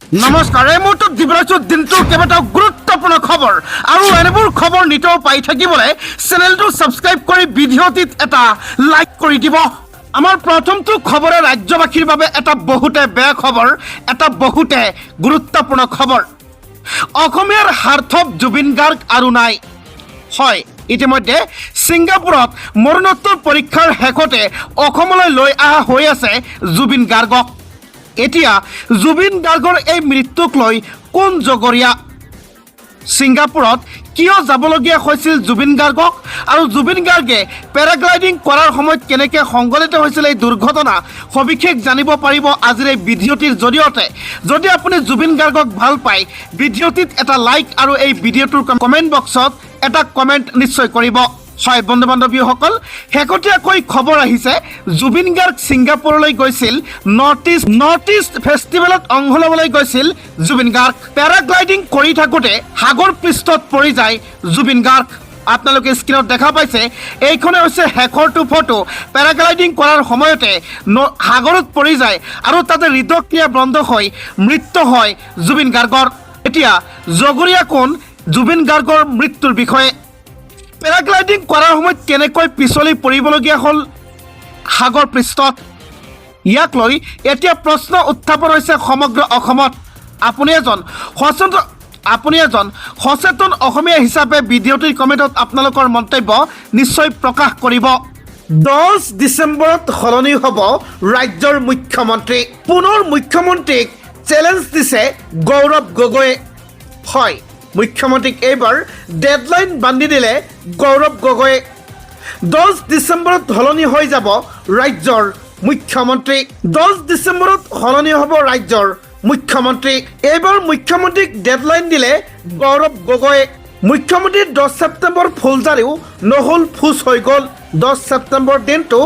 নমস্কাৰ, এই মুহূৰ্তত দিবৰাজৰ দিনটোৰ কেইবাটাও গুৰুত্বপূৰ্ণ খবৰ আৰু এনেবোৰ খবৰ নিতৌ পাই থাকিবলৈ চেনেলটো ছাবস্ক্ৰাইব কৰি ভিডিঅ'টিত এটা লাইক কৰি দিব। আমাৰ প্ৰথমটো খবৰে ৰাজ্যবাসীৰ বাবে এটা বহুতে বেয়া খবৰ, এটা বহুতে গুৰুত্বপূৰ্ণ খবৰ। অসমীয়াৰ হাৰ্থব জুবিন গাৰ্গ আৰু নাই। হয়, ইতিমধ্যে ছিংগাপুৰত মৰণোত্তৰ পৰীক্ষাৰ শেষতে অসমলৈ লৈ অহা হৈ আছে জুবিন গাৰ্গক। এতিয়া জুবিন গাৰ্গৰ এই মৃত্যুক লৈ কোন জগৰীয়া? ছিংগাপুৰত কিয় যাবলগীয়া হৈছিল জুবিন গাৰ্গক? আৰু জুবিন গাৰ্গে পেৰাগ্লাইডিং কৰাৰ সময়ত কেনেকৈ সংঘটিত হৈছিল এই দুৰ্ঘটনা সবিশেষ জানিব পাৰিব আজিৰ এই ভিডিঅ'টিৰ জৰিয়তে। যদি আপুনি জুবিন গাৰ্গক ভাল পায়, ভিডিঅ'টিত এটা লাইক আৰু এই ভিডিঅ'টোৰ কমেণ্ট বক্সত এটা কমেণ্ট নিশ্চয় কৰিব। হয় বন্ধু বান্ধৱীসকল, শেহতীয়াকৈ খবৰ আহিছে জুবিন গাৰ্গ ছিংগাপুৰলৈ গৈছিল। নৰ্থ ইষ্ট ফেষ্টিভেলত অংশ ল'বলৈ গৈছিল জুবিন গাৰ্গ। পেৰাগ্লাইডিং কৰি থাকোঁতে সাগৰ পৃষ্ঠত পৰি যায় জুবিন গাৰ্গ। আপোনালোকে স্ক্ৰীণত দেখা পাইছে, এইখনে হৈছে শেষৰটো ফটো। পেৰাগ্লাইডিং কৰাৰ সময়তে সাগৰত পৰি যায় আৰু তাতে হৃদক্ৰিয়া বন্ধ হৈ মৃত্যু হয় জুবিন গাৰ্গৰ। এতিয়া জগৰীয়া কোন জুবিন গাৰ্গৰ মৃত্যুৰ বিষয়ে? পেৰাগ্লাইডিং কৰাৰ সময়ত কেনেকৈ পিছলি পৰিবলগীয়া হ'ল সাগৰ পৃষ্ঠত? ইয়াক লৈ এতিয়া প্ৰশ্ন উত্থাপন হৈছে সমগ্ৰ অসমত। আপুনি এজন সচেতন অসমীয়া হিচাপে ভিডিঅ'টিৰ কমেণ্টত আপোনালোকৰ মন্তব্য নিশ্চয় প্ৰকাশ কৰিব। 10 ডিচেম্বৰত সলনি হ'ব ৰাজ্যৰ মুখ্যমন্ত্ৰী। পুনৰ মুখ্যমন্ত্ৰীক চেলেঞ্জ দিছে গৌৰৱ গগৈয়ে। হয়, মুখ্যমন্ত্ৰীক এইবাৰ ডেডলাইন বান্ধি দিলে গৌৰৱ গগৈয়ে। 10 ডিচেম্বৰত সলনি হৈ যাব ৰাজ্যৰ মুখ্যমন্ত্ৰী। 10 ডিচেম্বৰত সলনি হ'ব ৰাজ্যৰ মুখ্যমন্ত্ৰী। এইবাৰ মুখ্যমন্ত্ৰীক ডেডলাইন দিলে গৌৰৱ গগৈয়ে। মুখ্যমন্ত্ৰীৰ 10 ছেপ্টেম্বৰ ফুলজাৰিও নহ'ল ফুচ হৈ গ'ল। 10 ছেপ্টেম্বৰ দিনটো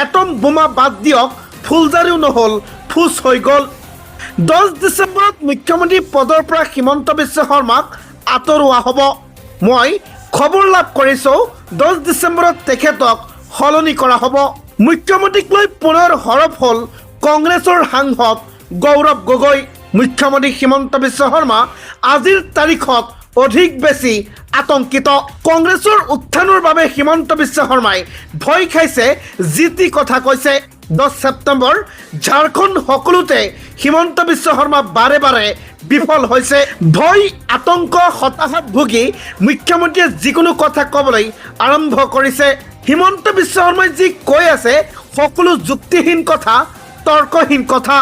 এটম বোমা বাদ দিয়ক, ফুলজাৰিও নহ'ল ফুচ হৈ গ'ল। 10 ডিচেম্বৰত মুখ্যমন্ত্ৰী পদৰ পৰা হিমন্ত বিশ্ব শৰ্মাক আঁতৰোৱা হ'ব। মই খবৰ লাভ কৰিছোঁ 10 ডিচেম্বৰত তেখেতক সলনি কৰা হ'ব। মুখ্যমন্ত্ৰীক লৈ পুনৰ সৰব হ'ল কংগ্ৰেছৰ সাংসদ গৌৰৱ গগৈ। মুখ্যমন্ত্ৰী হিমন্ত বিশ্ব শৰ্মা আজিৰ তাৰিখত অধিক বেছি আতংকিত। কংগ্ৰেছৰ উত্থানৰ বাবে হিমন্ত বিশ্ব শৰ্মাই ভয় খাইছে, যি টি কথা কৈছে। 10 ছেপ্টেম্বৰ ঝাৰখণ্ড সকলোতে হিমন্ত বিশ্ব শৰ্মা বাৰে বাৰে বিফল হৈছে। ভয়, আতংক, হতাশাত ভুগি মুখ্যমন্ত্ৰীয়ে যিকোনো কথা ক'বলৈ আৰম্ভ কৰিছে। হিমন্ত বিশ্ব শৰ্মাই যি কৈ আছে সকলো যুক্তিহীন কথা, তৰ্কহীন কথা।